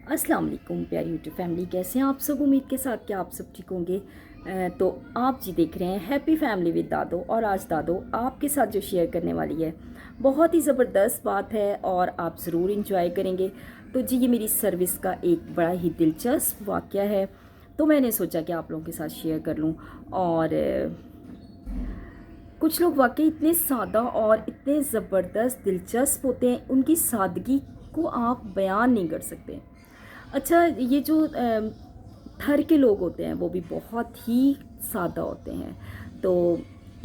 अस्सलाम वालेकुम प्यारी यूट्यूब फैमिली, कैसे हैं आप सब। उम्मीद के साथ कि आप सब ठीक होंगे। तो आप जी देख रहे हैं हैप्पी फैमिली विद दादो, और आज दादो आपके साथ जो शेयर करने वाली है बहुत ही ज़बरदस्त बात है और आप ज़रूर इंजॉय करेंगे। तो जी ये मेरी सर्विस का एक बड़ा ही दिलचस्प वाक़या है, तो मैंने सोचा कि आप लोगों के साथ शेयर कर लूँ। और कुछ लोग वाकई इतने सादा और इतने ज़बरदस्त दिलचस्प होते हैं, उनकी सादगी को आप बयान नहीं कर सकते। अच्छा, ये जो थर के लोग होते हैं वो भी बहुत ही सादा होते हैं। तो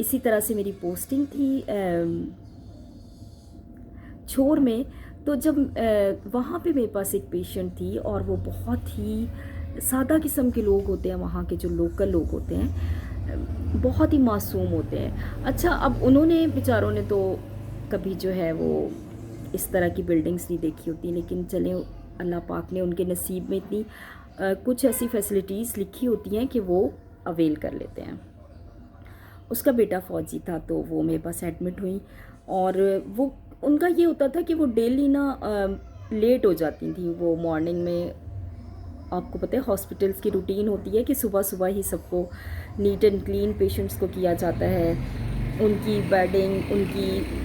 इसी तरह से मेरी पोस्टिंग थी छोर में। तो जब वहाँ पे मेरे पास एक पेशेंट थी और वो बहुत ही सादा किस्म के लोग होते हैं, वहाँ के जो लोकल लोग होते हैं बहुत ही मासूम होते हैं। अच्छा, अब उन्होंने बेचारों ने तो कभी जो है वो इस तरह की बिल्डिंग्स नहीं देखी होती, लेकिन चले अल्लाह पाक ने उनके नसीब में इतनी कुछ ऐसी फैसिलिटीज़ लिखी होती हैं कि वो अवेल कर लेते हैं। उसका बेटा फ़ौजी था, तो वो मेरे पास एडमिट हुई। और वो उनका ये होता था कि वो डेली ना लेट हो जाती थी। वो मॉर्निंग में, आपको पता है हॉस्पिटल्स की रूटीन होती है कि सुबह सुबह ही सबको नीट एंड क्लीन पेशेंट्स को किया जाता है। उनकी बेडिंग, उनकी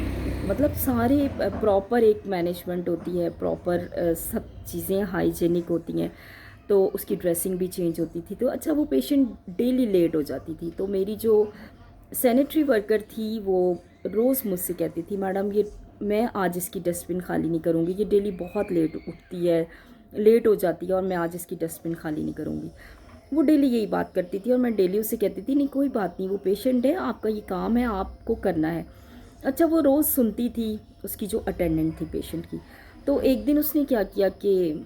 मतलब सारे प्रॉपर एक मैनेजमेंट होती है, प्रॉपर सब चीज़ें हाइजेनिक होती हैं। तो उसकी ड्रेसिंग भी चेंज होती थी। तो अच्छा, वो पेशेंट डेली लेट हो जाती थी। तो मेरी जो सैनिटरी वर्कर थी वो रोज़ मुझसे कहती थी, मैडम ये मैं आज इसकी डस्टबिन खाली नहीं करूँगी, ये डेली बहुत लेट उठती है, लेट हो जाती है, और मैं आज इसकी डस्टबिन खाली नहीं करूँगी। वो डेली यही बात करती थी और मैं डेली उसे कहती थी, नहीं कोई बात नहीं, वो पेशेंट है, आपका ये काम है, आपको करना है। अच्छा, वो रोज़ सुनती थी उसकी जो अटेंडेंट थी पेशेंट की। तो एक दिन उसने क्या किया कि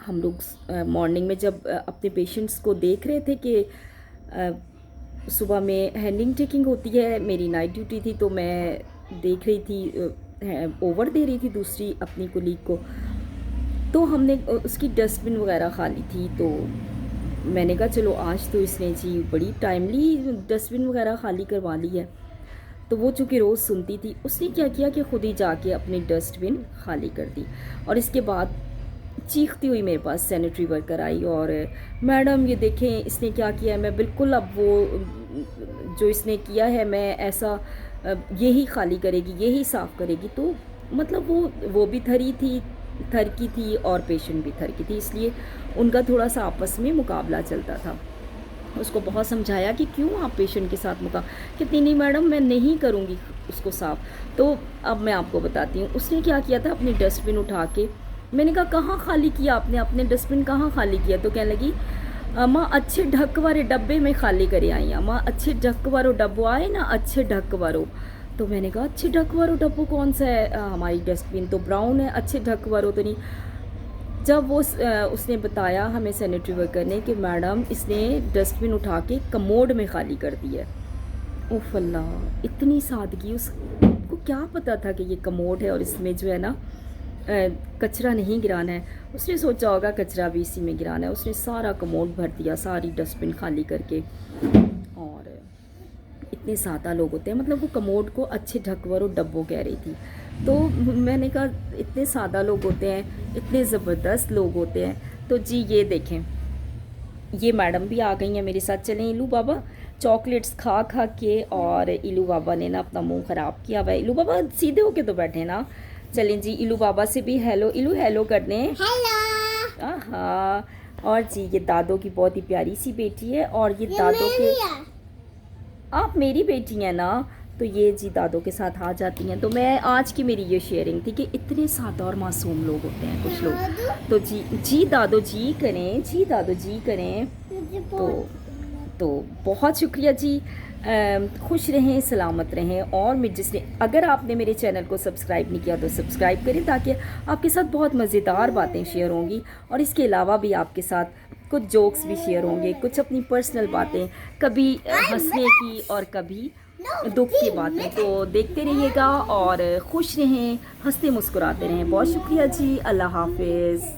हम लोग मॉर्निंग में जब अपने पेशेंट्स को देख रहे थे कि सुबह में हैंडिंग टेकिंग होती है, मेरी नाइट ड्यूटी थी, तो मैं देख रही थी, ओवर दे रही थी दूसरी अपनी कुलीग को। तो हमने उसकी डस्टबिन वगैरह खाली थी, तो मैंने कहा चलो आज तो इसने जी बड़ी टाइमली डस्टबिन वगैरह खाली करवा ली है। तो वो चूँकि रोज़ सुनती थी, उसने क्या किया कि ख़ुद ही जाके अपनी डस्टबिन खाली कर दी। और इसके बाद चीखती हुई मेरे पास सैनिटरी वर्कर आई और मैडम ये देखें इसने क्या किया है। मैं बिल्कुल, अब वो जो इसने किया है, मैं ऐसा यही खाली करेगी, यही साफ़ करेगी। तो मतलब वो भी थर की थी और पेशेंट भी थर की थी, इसलिए उनका थोड़ा सा आपस में मुकाबला चलता था। उसको बहुत समझाया कि क्यों आप पेशेंट के साथ कहती नहीं मैडम मैं नहीं करूँगी उसको साफ़। तो अब मैं आपको बताती हूँ उसने क्या किया था। अपनी डस्टबिन उठा के, मैंने कहा कहाँ खाली किया आपने, अपने डस्टबिन कहाँ खाली किया। तो कहने लगी, माँ अच्छे ढक वाले डब्बे में खाली करे आई हैं, माँ अच्छे ढक वारो डब्बो आए ना, अच्छे ढक वारो। तो मैंने कहा अच्छे ढक वारो डब्बो कौन सा है, हमारी डस्टबिन तो ब्राउन है, अच्छे ढक वारो तो नहीं। जब वो उसने बताया हमें सैनिटरी वर्कर ने कि मैडम इसने डस्टबिन उठा के कमोड में खाली कर दी है। ओह अल्लाह, इतनी सादगी! उसको क्या पता था कि ये कमोड है और इसमें जो है ना कचरा नहीं गिराना है। उसने सोचा होगा कचरा भी इसी में गिराना है। उसने सारा कमोड भर दिया, सारी डस्टबिन खाली करके। और इतने सादा लोग होते हैं, मतलब वो कमोड को अच्छे ढकवरो डब्बो कह रही थी। तो मैंने कहा इतने सादा लोग होते हैं, इतने ज़बरदस्त लोग होते हैं। तो जी ये देखें, ये मैडम भी आ गई हैं मेरे साथ। चलें इलू बाबा, चॉकलेट्स खा खा के और इलू बाबा ने ना अपना मुंह ख़राब किया हुआ है। इलू बाबा सीधे होके तो बैठे ना। चलें जी, इलू बाबा से भी हेलो, इलू हेलो करने। हेलो। हाँ, और जी ये दादो की बहुत ही प्यारी सी बेटी है, और ये दादो के, आप मेरी बेटी हैं ना, तो ये जी दादो के साथ आ जाती हैं। तो मैं आज की मेरी ये शेयरिंग थी कि इतने सादा और मासूम लोग होते हैं कुछ लोग। तो जी दादो जी करें, जी दादो जी करें। तो बहुत शुक्रिया जी। खुश रहें, सलामत रहें। और जिसने, अगर आपने मेरे चैनल को सब्सक्राइब नहीं किया तो सब्सक्राइब करें, ताकि आपके साथ बहुत मज़ेदार बातें शेयर होंगी। और इसके अलावा भी आपके साथ कुछ जोक्स भी शेयर होंगे, कुछ अपनी पर्सनल बातें, कभी हंसने की और कभी दुख की बातें। तो देखते रहिएगा और खुश रहें, हंसते मुस्कुराते रहें। बहुत शुक्रिया जी, अल्लाह हाफिज़।